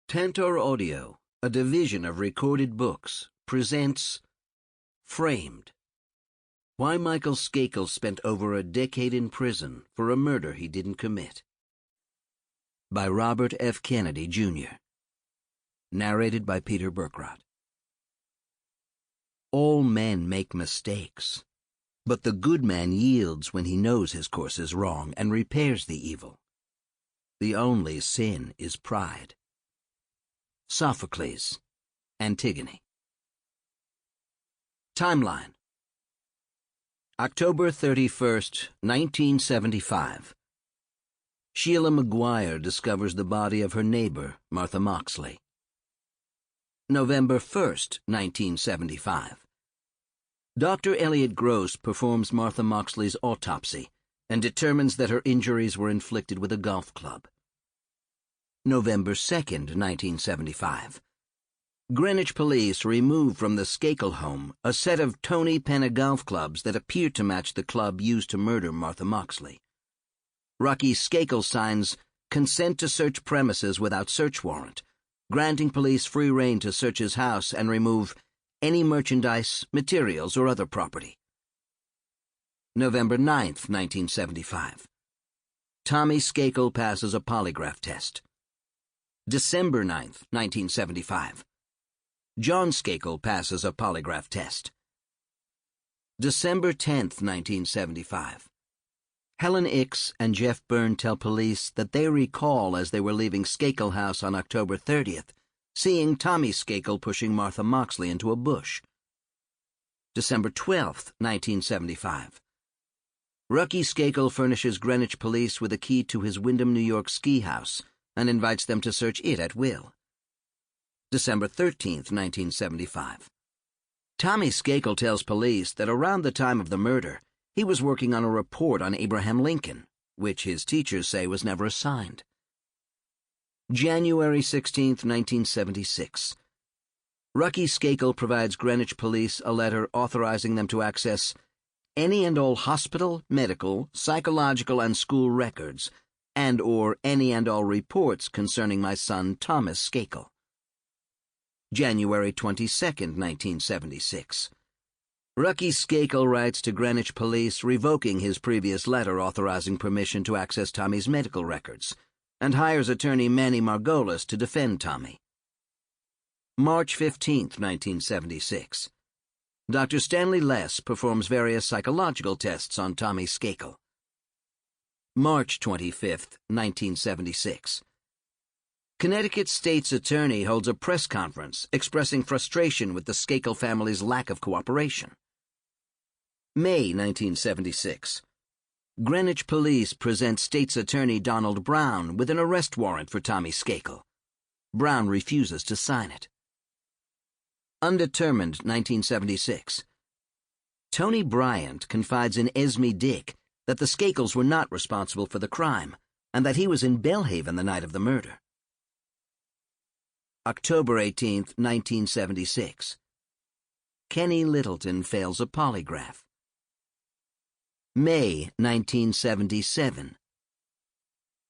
Tantor Audio, a division of Recorded Books, presents Framed. Why Michael Skakel Spent Over a Decade in Prison for a Murder He Didn't Commit. By Robert F. Kennedy, Jr. Narrated by Peter Berkrot. All men make mistakes, but the good man yields when he knows his course is wrong and repairs the evil. The only sin is pride. Sophocles, Antigone. Timeline. October 31st, 1975. Sheila McGuire discovers the body of her neighbor, Martha Moxley. November 1st, 1975. Dr. Elliot Gross performs Martha Moxley's autopsy and determines that her injuries were inflicted with a golf club. November 2nd, 1975. Greenwich police remove from the Skakel home a set of Tony Penna golf clubs that appear to match the club used to murder Martha Moxley. Rocky Skakel signs consent to search premises without search warrant, granting police free rein to search his house and remove any merchandise, materials, or other property. November 9th, 1975. Tommy Skakel passes a polygraph test. December 9th, 1975. John Skakel passes a polygraph test. December 10th, 1975. Helen Ix and Jeff Byrne tell police that they recall as they were leaving Skakel House on October 30th, seeing Tommy Skakel pushing Martha Moxley into a bush. December 12th, 1975. Rocky Skakel furnishes Greenwich police with a key to his Wyndham, New York ski house and invites them to search it at will. December 13th, 1975. Tommy Skakel tells police that around the time of the murder, he was working on a report on Abraham Lincoln, which his teachers say was never assigned. January 16th, 1976. Rocky Skakel provides Greenwich police a letter authorizing them to access any and all hospital, medical, psychological, and school records, and or any and all reports concerning my son Thomas Skakel. January 22nd, 1976. Rocky Skakel writes to Greenwich police revoking his previous letter authorizing permission to access Tommy's medical records, and hires attorney Manny Margolis to defend Tommy. March 15th, 1976. Dr. Stanley Less performs various psychological tests on Tommy Skakel. March 25th, 1976. Connecticut State's Attorney holds a press conference expressing frustration with the Skakel family's lack of cooperation. May 1976. Greenwich police present State's Attorney Donald Brown with an arrest warrant for Tommy Skakel. Brown refuses to sign it. Undetermined 1976. Tony Bryant confides in Esme Dick that the Skakels were not responsible for the crime, and that he was in Belhaven the night of the murder. October 18th, 1976. Kenny Littleton fails a polygraph. May 1977.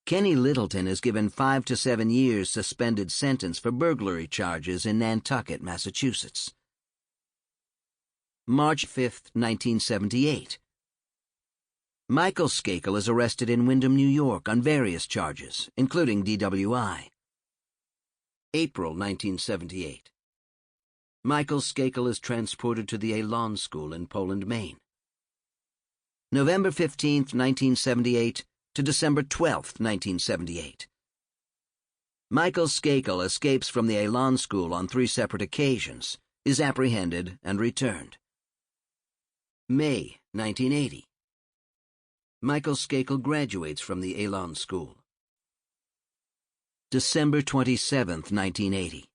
Kenny Littleton is given 5 to 7 years suspended sentence for burglary charges in Nantucket, Massachusetts. March 5th, 1978. Michael Skakel is arrested in Wyndham, New York on various charges, including DWI. April 1978. Michael Skakel is transported to the Elon School in Poland, Maine. November 15th, 1978 to December 12th, 1978. Michael Skakel escapes from the Elon School on 3 separate occasions, is apprehended and returned. May 1980. Michael Skakel graduates from the Elon School. December 27th, 1980.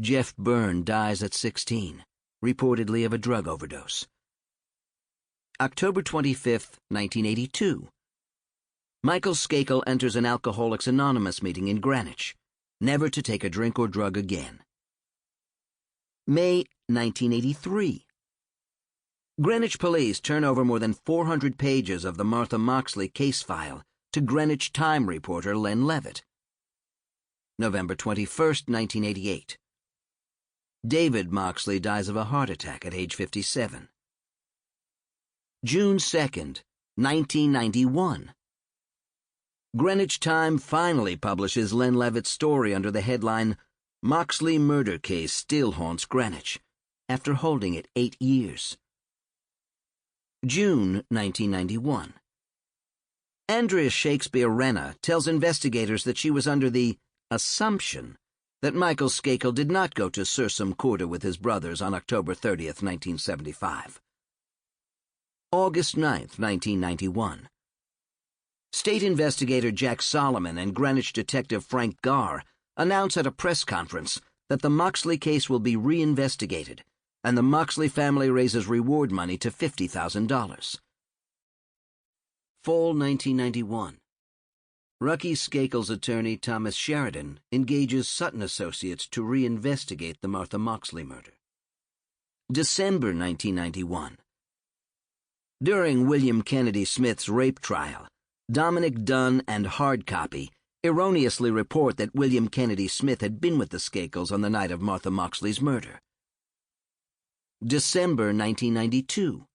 Jeff Byrne dies at 16, reportedly of a drug overdose. October 25th, 1982. Michael Skakel enters an Alcoholics Anonymous meeting in Greenwich, never to take a drink or drug again. May 1983. Greenwich police turn over more than 400 pages of the Martha Moxley case file to Greenwich Time reporter Len Levitt. November 21st, 1988. David Moxley dies of a heart attack at age 57. June 2nd, 1991. Greenwich Time finally publishes Len Levitt's story under the headline, "Moxley Murder Case Still Haunts Greenwich," after holding it 8 years. June 1991. Andrea Shakespeare Renna tells investigators that she was under the assumption that Michael Skakel did not go to Sursum Corda with his brothers on October 30th, 1975. August 9th, 1991. State investigator Jack Solomon and Greenwich detective Frank Garr announce at a press conference that the Moxley case will be reinvestigated, and the Moxley family raises reward money to $50,000. Fall 1991. Rucky Skakel's attorney Thomas Sheridan engages Sutton Associates to reinvestigate the Martha Moxley murder. December 1991. During William Kennedy Smith's rape trial, Dominic Dunn and Hardcopy erroneously report that William Kennedy Smith had been with the Skakels on the night of Martha Moxley's murder. December 1992.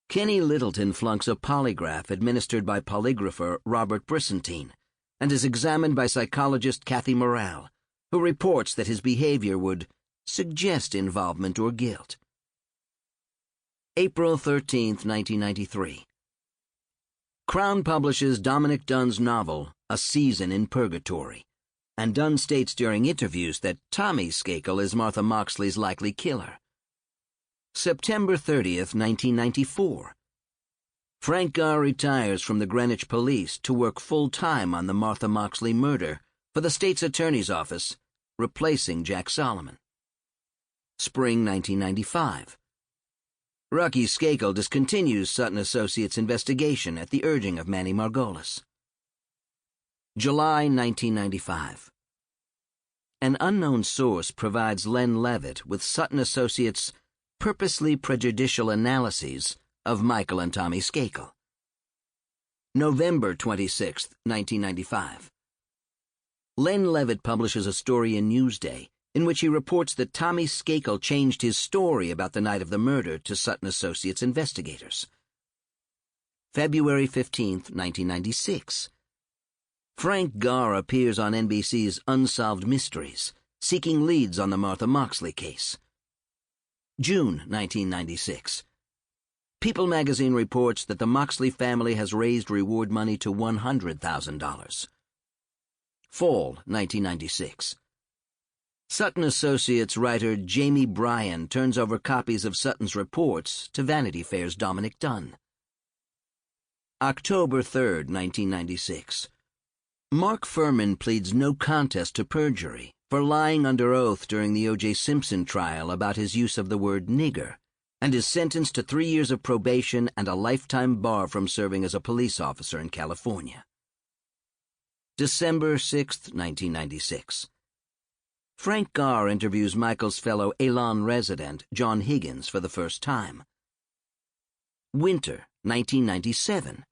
Kenny Littleton flunks a polygraph administered by polygrapher Robert Brissentine and is examined by psychologist Kathy Morrell, who reports that his behavior would suggest involvement or guilt. April 13th, 1993. Crown publishes Dominic Dunn's novel, A Season in Purgatory, and Dunn states during interviews that Tommy Skakel is Martha Moxley's likely killer. September 30th, 1994. Frank Garr retires from the Greenwich Police to work full-time on the Martha Moxley murder for the state's attorney's office, replacing Jack Solomon. Spring 1995. Rucky Skakel discontinues Sutton Associates' investigation at the urging of Manny Margolis. July 1995. An unknown source provides Len Levitt with Sutton Associates' purposely prejudicial analyses of Michael and Tommy Skakel. November 26, 1995. Len Levitt publishes a story in Newsday in which he reports that Tommy Skakel changed his story about the night of the murder to Sutton Associates investigators. February 15, 1996. Frank Garr appears on NBC's Unsolved Mysteries, seeking leads on the Martha Moxley case. June 1996. People magazine reports that the Moxley family has raised reward money to $100,000. Fall 1996. Sutton Associates writer Jamie Bryan turns over copies of Sutton's reports to Vanity Fair's Dominic Dunn. October 3rd, 1996. Mark Furman pleads no contest to perjury for lying under oath during the O.J. Simpson trial about his use of the word nigger, and is sentenced to 3 years of probation and a lifetime bar from serving as a police officer in California. December 6, 1996. Frank Garr interviews Michael's fellow Elon resident, John Higgins, for the first time. Winter, 1997.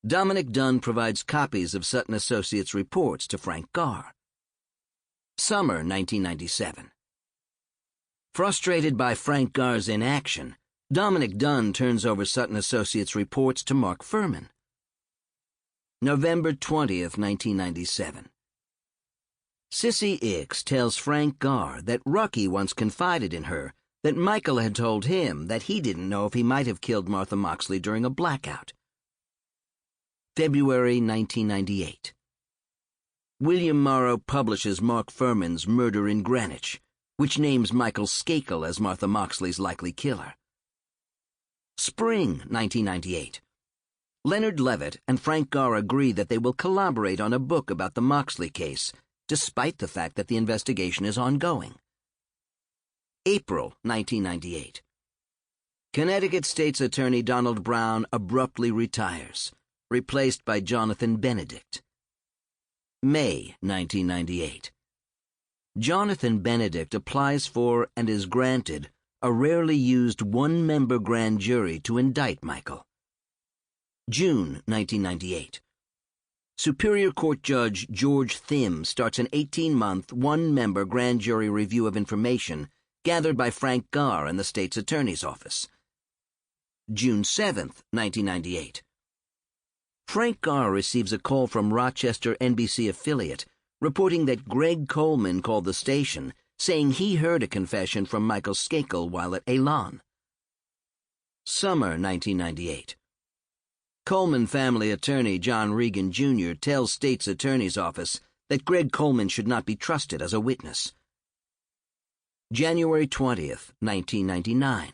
Dominic Dunn provides copies of Sutton Associates' reports to Frank Garr. Summer 1997. Frustrated by Frank Garr's inaction, Dominic Dunn turns over Sutton Associates' reports to Mark Furman. November 20th, 1997. Sissy Ix tells Frank Garr that Rucky once confided in her that Michael had told him that he didn't know if he might have killed Martha Moxley during a blackout. February 1998. William Morrow publishes Mark Furman's Murder in Greenwich, which names Michael Skakel as Martha Moxley's likely killer. Spring 1998. Leonard Levitt and Frank Garr agree that they will collaborate on a book about the Moxley case, despite the fact that the investigation is ongoing. April 1998. Connecticut State's Attorney Donald Brown abruptly retires, replaced by Jonathan Benedict. May 1998. Jonathan Benedict applies for and is granted a rarely used one-member grand jury to indict Michael. June 1998. Superior Court Judge George Thim starts an 18-month, one-member grand jury review of information gathered by Frank Garr in the state's attorney's office. June 7, 1998. Frank Garr receives a call from Rochester NBC affiliate reporting that Greg Coleman called the station saying he heard a confession from Michael Skakel while at Elon. Summer 1998. Coleman family attorney John Regan Jr. tells state's attorney's office that Greg Coleman should not be trusted as a witness. January 20th, 1999.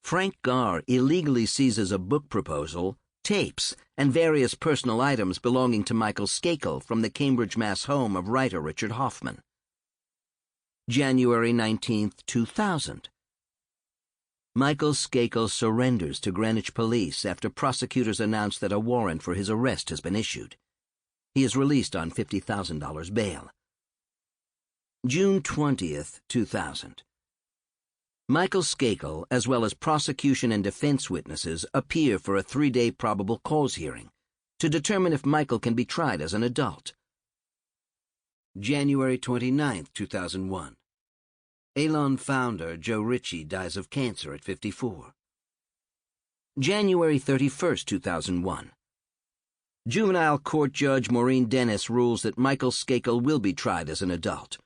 Frank Garr illegally seizes a book proposal, tapes, and various personal items belonging to Michael Skakel from the Cambridge, Mass. Home of writer Richard Hoffman. January 19, 2000. Michael Skakel surrenders to Greenwich police after prosecutors announce that a warrant for his arrest has been issued. He is released on $50,000 bail. June 20th, 2000. Michael Skakel, as well as prosecution and defense witnesses, appear for a 3-day probable cause hearing to determine if Michael can be tried as an adult. January 29, 2001. Elon founder Joe Ritchie dies of cancer at 54. January 31, 2001. Juvenile Court Judge Maureen Dennis rules that Michael Skakel will be tried as an adult.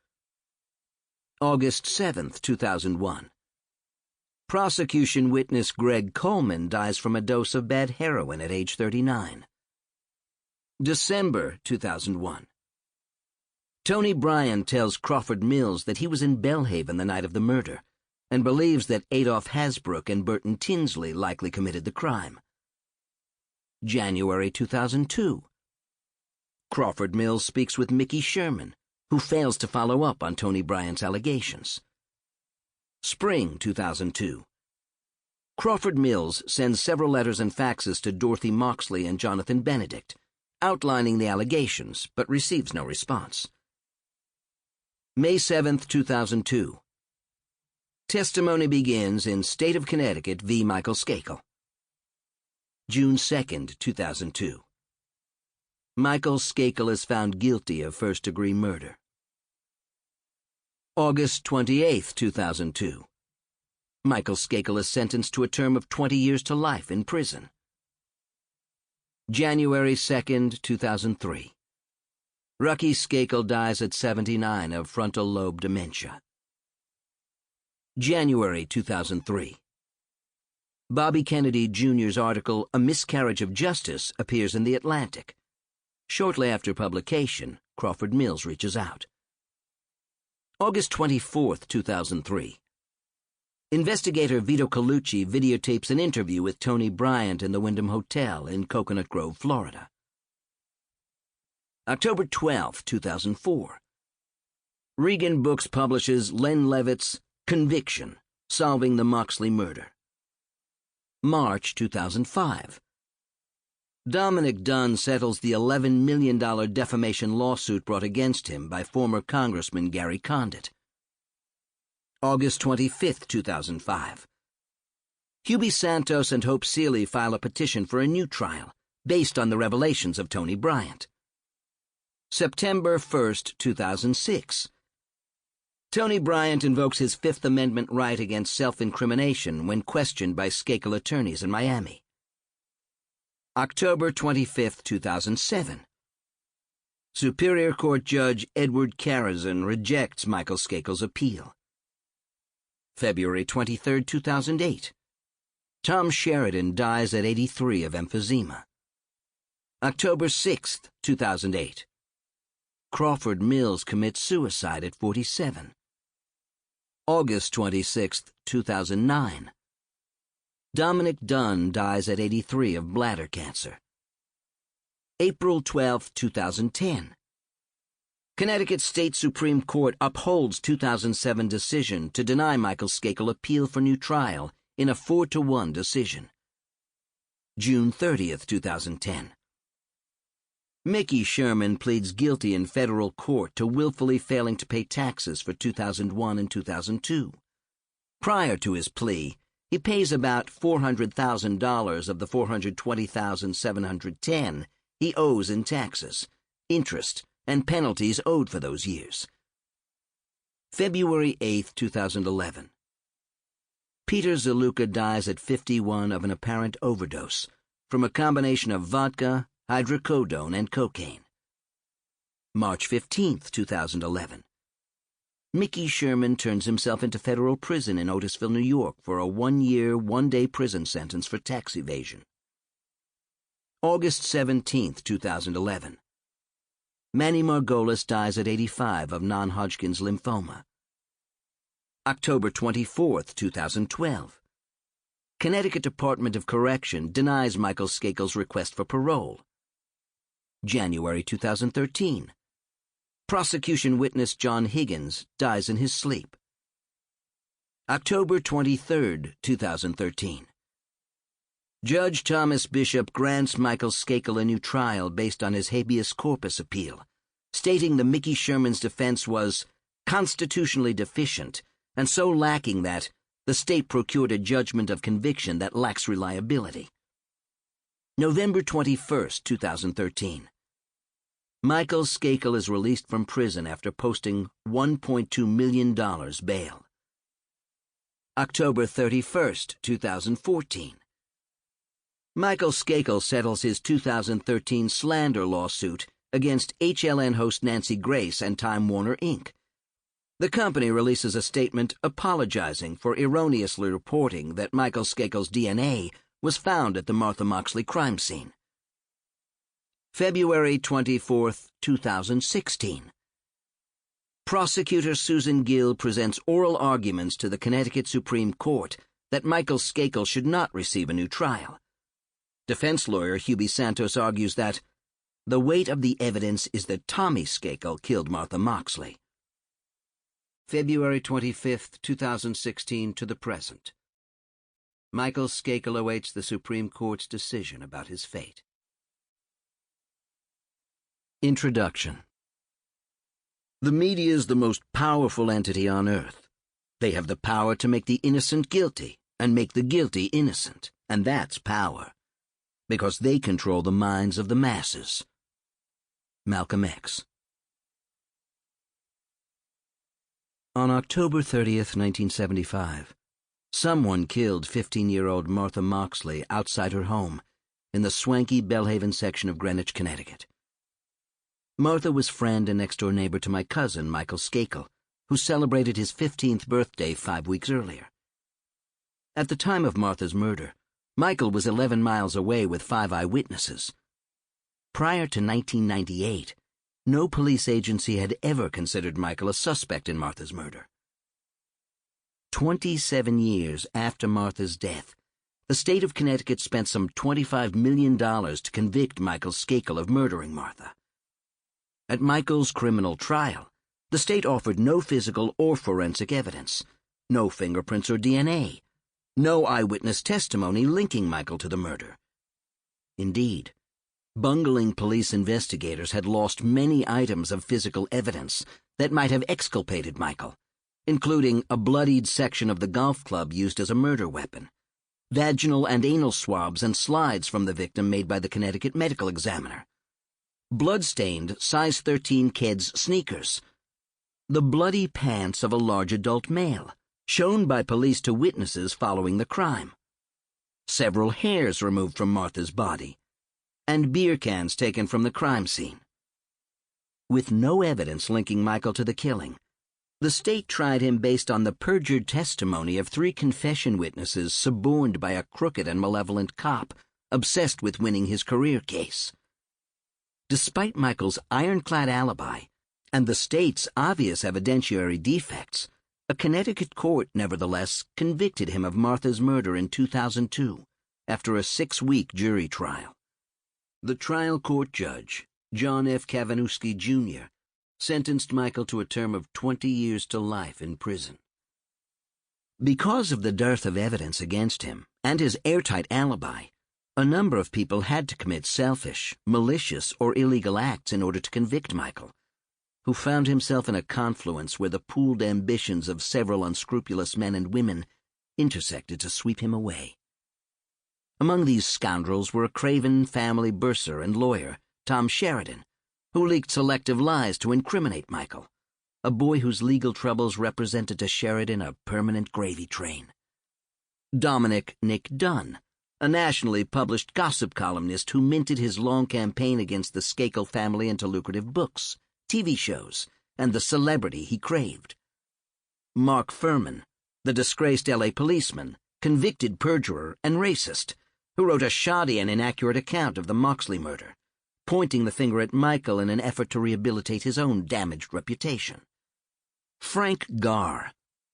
August 7, 2001. Prosecution witness Greg Coleman dies from a dose of bad heroin at age 39. December 2001. Tony Bryant tells Crawford Mills that he was in Belhaven the night of the murder and believes that Adolph Hasbrook and Burton Tinsley likely committed the crime. January 2002. Crawford Mills speaks with Mickey Sherman, who fails to follow up on Tony Bryant's allegations. Spring 2002. Crawford Mills sends several letters and faxes to Dorothy Moxley and Jonathan Benedict, outlining the allegations, but receives no response. May 7, 2002. Testimony begins in State of Connecticut v. Michael Skakel. June 2, 2002. Michael Skakel is found guilty of first-degree murder. August 28, 2002. Michael Skakel is sentenced to a term of 20 years to life in prison. January 2, 2003. Rucky Skakel dies at 79 of frontal lobe dementia. January 2003. Bobby Kennedy Jr.'s article, A Miscarriage of Justice, appears in The Atlantic. Shortly after publication, Crawford Mills reaches out. August 24, 2003. Investigator Vito Colucci videotapes an interview with Tony Bryant in the Wyndham Hotel in Coconut Grove, Florida. October 12, 2004. Regan Books publishes Len Levitt's Conviction, Solving the Moxley Murder. March 2005. Dominic Dunn settles the $11 million defamation lawsuit brought against him by former Congressman Gary Condit. August 25, 2005. Hubie Santos and Hope Seeley file a petition for a new trial based on the revelations of Tony Bryant. September 1, 2006. Tony Bryant invokes his Fifth Amendment right against self-incrimination when questioned by Skakel attorneys in Miami. October 25, 2007. Superior Court Judge Edward Karazin rejects Michael Skakel's appeal. February 23, 2008. Tom Sheridan dies at 83 of emphysema. October 6, 2008. Crawford Mills commits suicide at 47. August 26, 2009. Dominic Dunn dies at 83 of bladder cancer. April 12, 2010. Connecticut State Supreme Court upholds 2007 decision to deny Michael Skakel appeal for new trial in a 4-1 decision. June 30, 2010. Mickey Sherman pleads guilty in federal court to willfully failing to pay taxes for 2001 and 2002. Prior to his plea, he pays about $400,000 of the $420,710 he owes in taxes, interest, and penalties owed for those years. February 8, 2011. Peter Zaluka dies at 51 of an apparent overdose from a combination of vodka, hydrocodone, and cocaine. March 15, 2011. Mickey Sherman turns himself into federal prison in Otisville, New York for a 1-year, 1-day prison sentence for tax evasion. August 17, 2011. Manny Margolis dies at 85 of non-Hodgkin's lymphoma. October 24, 2012. Connecticut Department of Correction denies Michael Skakel's request for parole. January 2013. Prosecution witness John Higgins dies in his sleep. October 23, 2013. Judge Thomas Bishop grants Michael Skakel a new trial based on his habeas corpus appeal, stating that Mickey Sherman's defense was constitutionally deficient and so lacking that the state procured a judgment of conviction that lacks reliability. November 21, 2013. Michael Skakel is released from prison after posting $1.2 million bail. October 31, 2014. Michael Skakel settles his 2013 slander lawsuit against HLN host Nancy Grace and Time Warner, Inc. The company releases a statement apologizing for erroneously reporting that Michael Skakel's DNA was found at the Martha Moxley crime scene. February 24, 2016. Prosecutor Susan Gill presents oral arguments to the Connecticut Supreme Court that Michael Skakel should not receive a new trial. Defense lawyer Hubie Santos argues that the weight of the evidence is that Tommy Skakel killed Martha Moxley. February 25, 2016 to the present. Michael Skakel awaits the Supreme Court's decision about his fate. Introduction. The media is the most powerful entity on earth. They have the power to make the innocent guilty and make the guilty innocent, and that's power, because they control the minds of the masses. Malcolm X. On October 30, 1975, someone killed 15-year-old Martha Moxley outside her home in the swanky Belhaven section of Greenwich, Connecticut. Martha was friend and next-door neighbor to my cousin, Michael Skakel, who celebrated his 15th birthday 5 weeks earlier. At the time of Martha's murder, Michael was 11 miles away with 5 eyewitnesses. Prior to 1998, no police agency had ever considered Michael a suspect in Martha's murder. 27 years after Martha's death, the state of Connecticut spent some $25 million to convict Michael Skakel of murdering Martha. At Michael's criminal trial, the state offered no physical or forensic evidence, no fingerprints or DNA, no eyewitness testimony linking Michael to the murder. Indeed, bungling police investigators had lost many items of physical evidence that might have exculpated Michael, including a bloodied section of the golf club used as a murder weapon, vaginal and anal swabs and slides from the victim made by the Connecticut medical examiner, blood-stained size 13 kids' sneakers, the bloody pants of a large adult male, shown by police to witnesses following the crime, several hairs removed from Martha's body, and beer cans taken from the crime scene. With no evidence linking Michael to the killing, the state tried him based on the perjured testimony of 3 confession witnesses suborned by a crooked and malevolent cop obsessed with winning his career case. Despite Michael's ironclad alibi and the state's obvious evidentiary defects, a Connecticut court nevertheless convicted him of Martha's murder in 2002 after a 6-week jury trial. The trial court judge, John F. Kavanowski, Jr., sentenced Michael to a term of 20 years to life in prison. Because of the dearth of evidence against him and his airtight alibi, a number of people had to commit selfish, malicious, or illegal acts in order to convict Michael, who found himself in a confluence where the pooled ambitions of several unscrupulous men and women intersected to sweep him away. Among these scoundrels were a craven family bursar and lawyer, Tom Sheridan, who leaked selective lies to incriminate Michael, a boy whose legal troubles represented to Sheridan a permanent gravy train. Dominic Nick Dunn, a nationally published gossip columnist who minted his long campaign against the Skakel family into lucrative books, TV shows, and the celebrity he craved. Mark Furman, the disgraced LA policeman, convicted perjurer and racist, who wrote a shoddy and inaccurate account of the Moxley murder, pointing the finger at Michael in an effort to rehabilitate his own damaged reputation. Frank Garr,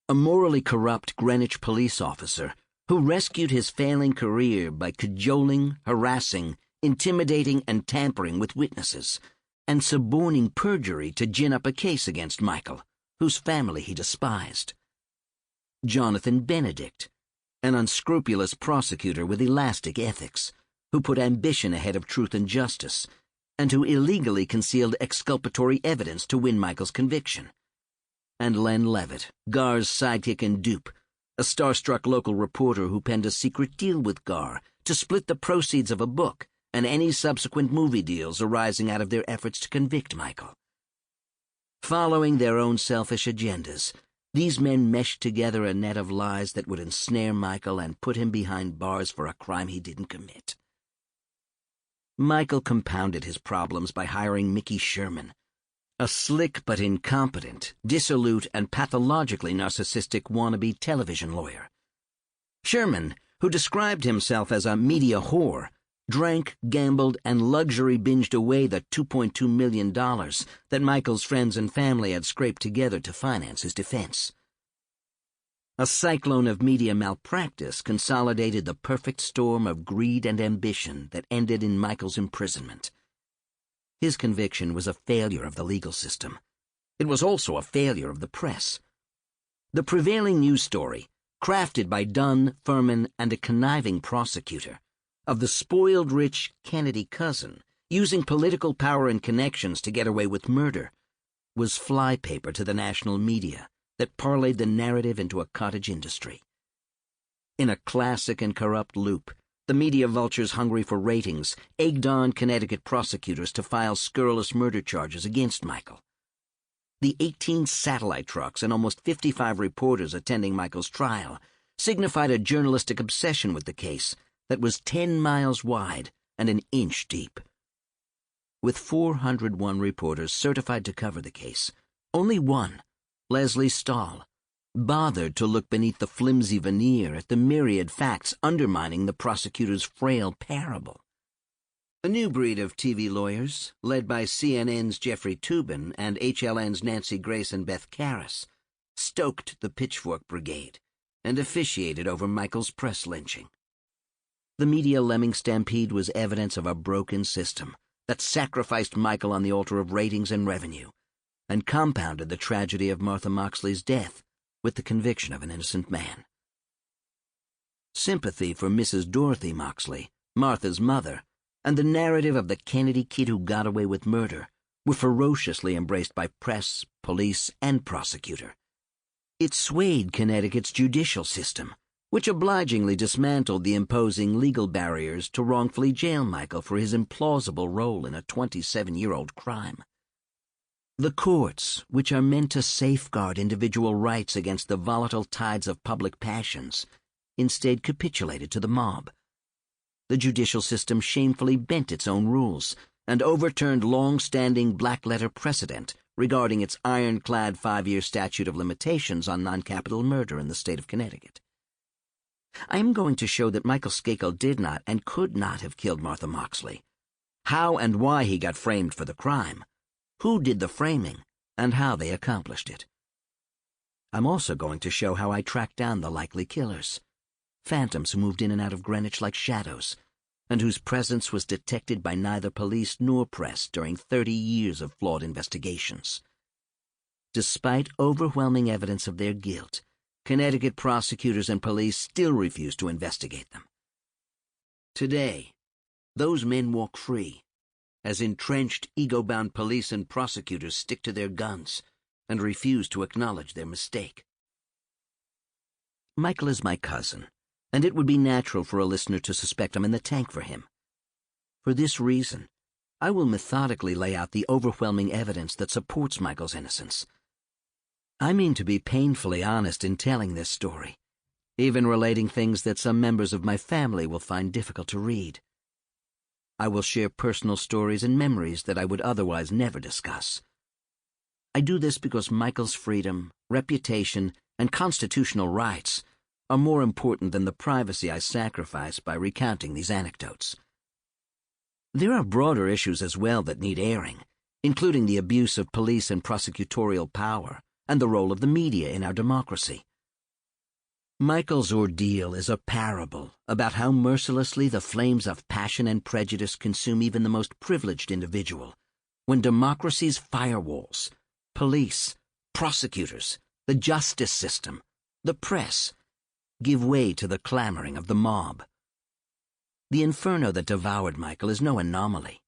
a morally corrupt Greenwich police officer who rescued his failing career by cajoling, harassing, intimidating, and tampering with witnesses, and suborning perjury to gin up a case against Michael, whose family he despised. Jonathan Benedict, an unscrupulous prosecutor with elastic ethics, who put ambition ahead of truth and justice, and who illegally concealed exculpatory evidence to win Michael's conviction. And Len Levitt, Garr's sidekick and dupe, a starstruck local reporter who penned a secret deal with Garr to split the proceeds of a book and any subsequent movie deals arising out of their efforts to convict Michael. Following their own selfish agendas, these men meshed together a net of lies that would ensnare Michael and put him behind bars for a crime he didn't commit. Michael compounded his problems by hiring Mickey Sherman, a slick but incompetent, dissolute, and pathologically narcissistic wannabe television lawyer. Sherman, who described himself as a media whore, drank, gambled, and luxury binged away the $2.2 million that Michael's friends and family had scraped together to finance his defense. A cyclone of media malpractice consolidated the perfect storm of greed and ambition that ended in Michael's imprisonment. His conviction was a failure of the legal system. It was also a failure of the press. The prevailing news story, crafted by Dunn, Furman, and a conniving prosecutor, of the spoiled rich Kennedy cousin using political power and connections to get away with murder, was flypaper to the national media that parlayed the narrative into a cottage industry. In a classic and corrupt loop, the media vultures hungry for ratings egged on Connecticut prosecutors to file scurrilous murder charges against Michael. The 18 satellite trucks and almost 55 reporters attending Michael's trial signified a journalistic obsession with the case that was 10 miles wide and an inch deep. With 401 reporters certified to cover the case, only one, Leslie Stahl, bothered to look beneath the flimsy veneer at the myriad facts undermining the prosecutor's frail parable. A new breed of TV lawyers, led by CNN's Jeffrey Toobin and HLN's Nancy Grace and Beth Karras, stoked the pitchfork brigade and officiated over Michael's press lynching. The media lemming stampede was evidence of a broken system that sacrificed Michael on the altar of ratings and revenue, and compounded the tragedy of Martha Moxley's death with the conviction of an innocent man. Sympathy for Mrs. Dorothy Moxley, Martha's mother, and the narrative of the Kennedy kid who got away with murder were ferociously embraced by press, police, and prosecutor. It swayed Connecticut's judicial system, which obligingly dismantled the imposing legal barriers to wrongfully jail Michael for his implausible role in a 27-year-old crime. The courts, which are meant to safeguard individual rights against the volatile tides of public passions, instead capitulated to the mob. The judicial system shamefully bent its own rules and overturned long-standing black-letter precedent regarding its ironclad 5-year statute of limitations on non-capital murder in the state of Connecticut. I am going to show that Michael Skakel did not and could not have killed Martha Moxley, how and why he got framed for the crime, who did the framing, and how they accomplished it. I'm also going to show how I tracked down the likely killers, phantoms who moved in and out of Greenwich like shadows, and whose presence was detected by neither police nor press during 30 years of flawed investigations. Despite overwhelming evidence of their guilt, Connecticut prosecutors and police still refuse to investigate them. Today, those men walk free, as entrenched, ego-bound police and prosecutors stick to their guns and refuse to acknowledge their mistake. Michael is my cousin, and it would be natural for a listener to suspect I'm in the tank for him. For this reason, I will methodically lay out the overwhelming evidence that supports Michael's innocence. I mean to be painfully honest in telling this story, even relating things that some members of my family will find difficult to read. I will share personal stories and memories that I would otherwise never discuss. I do this because Michael's freedom, reputation, and constitutional rights are more important than the privacy I sacrifice by recounting these anecdotes. There are broader issues as well that need airing, including the abuse of police and prosecutorial power and the role of the media in our democracy. Michael's ordeal is a parable about how mercilessly the flames of passion and prejudice consume even the most privileged individual, when democracy's firewalls, police, prosecutors, the justice system, the press, give way to the clamoring of the mob. The inferno that devoured Michael is no anomaly.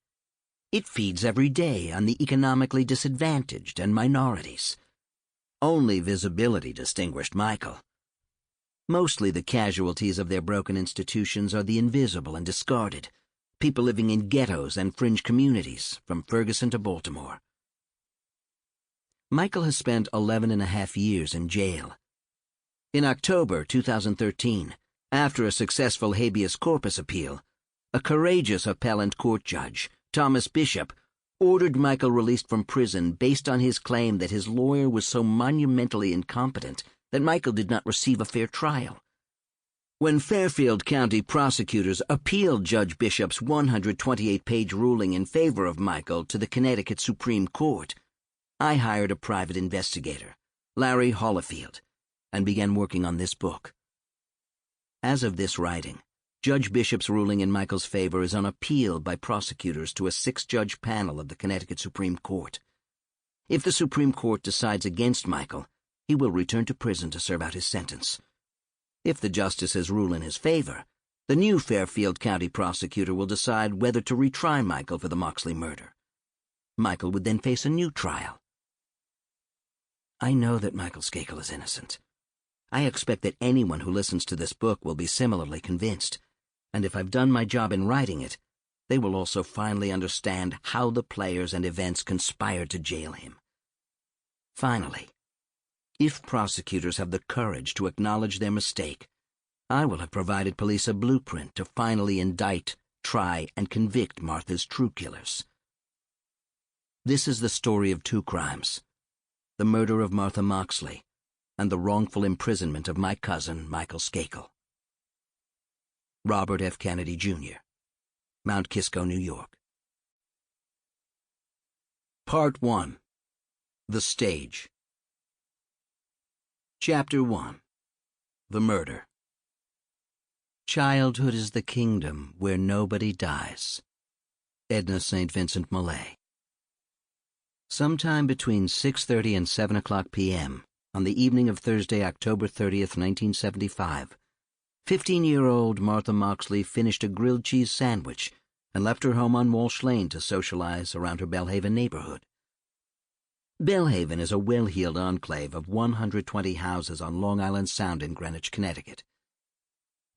It feeds every day on the economically disadvantaged and minorities. Only visibility distinguished Michael. Mostly the casualties of their broken institutions are the invisible and discarded, people living in ghettos and fringe communities, from Ferguson to Baltimore. Michael has spent 11.5 years in jail. In October 2013, after a successful habeas corpus appeal, a courageous appellant court judge, Thomas Bishop, ordered Michael released from prison based on his claim that his lawyer was so monumentally incompetent that Michael did not receive a fair trial. When Fairfield County prosecutors appealed Judge Bishop's 128-page ruling in favor of Michael to the Connecticut Supreme Court, I hired a private investigator, Larry Hollifield, and began working on this book. As of this writing, Judge Bishop's ruling in Michael's favor is on appeal by prosecutors to a 6-judge panel of the Connecticut Supreme Court. If the Supreme Court decides against Michael, he will return to prison to serve out his sentence. If the justices rule in his favor, the new Fairfield County prosecutor will decide whether to retry Michael for the Moxley murder. Michael would then face a new trial. I know that Michael Skakel is innocent. I expect that anyone who listens to this book will be similarly convinced, and if I've done my job in writing it, they will also finally understand how the players and events conspired to jail him. Finally, if prosecutors have the courage to acknowledge their mistake, I will have provided police a blueprint to finally indict, try, and convict Martha's true killers. This is the story of 2 crimes: the murder of Martha Moxley and the wrongful imprisonment of my cousin, Michael Skakel. Robert F. Kennedy, Jr., Mount Kisco, New York. Part 1. The Stage. Chapter 1. The Murder. Childhood is the kingdom where nobody dies. Edna St. Vincent Millay. Sometime between 6:30 and 7 o'clock p.m., on the evening of Thursday, October 30th, 1975, 15-year-old Martha Moxley finished a grilled cheese sandwich and left her home on Walsh Lane to socialize around her Belhaven neighborhood. Belhaven is a well-heeled enclave of 120 houses on Long Island Sound in Greenwich, Connecticut.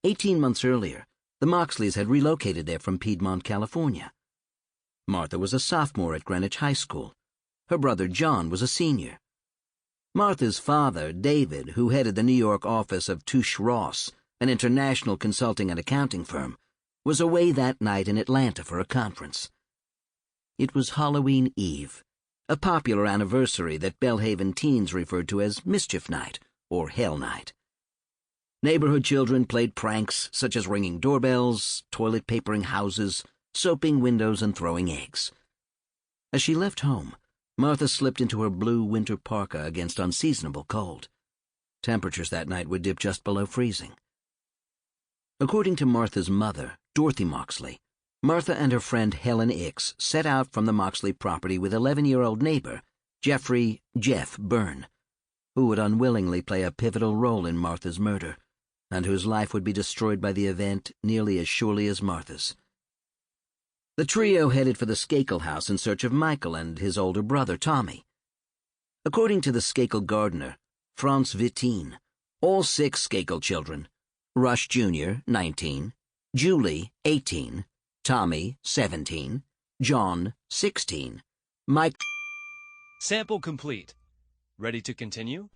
18 months earlier, the Moxleys had relocated there from Piedmont, California. Martha was a sophomore at Greenwich High School. Her brother John was a senior. Martha's father, David, who headed the New York office of Touche Ross, an international consulting and accounting firm, was away that night in Atlanta for a conference. It was Halloween Eve, a popular anniversary that Belhaven teens referred to as Mischief Night or Hell Night. Neighborhood children played pranks such as ringing doorbells, toilet papering houses, soaping windows, and throwing eggs. As she left home, Martha slipped into her blue winter parka against unseasonable cold. Temperatures that night would dip just below freezing. According to Martha's mother, Dorothy Moxley, Martha and her friend Helen Ix set out from the Moxley property with 11-year-old neighbor, Jeff Byrne, who would unwillingly play a pivotal role in Martha's murder, and whose life would be destroyed by the event nearly as surely as Martha's. The trio headed for the Skakel house in search of Michael and his older brother, Tommy. According to the Skakel gardener, Franz Wittin, all 6 Skakel children, Rush Jr., 19, Julie, 18, Tommy, 17, John, 16. Mike. Sample complete. Ready to continue?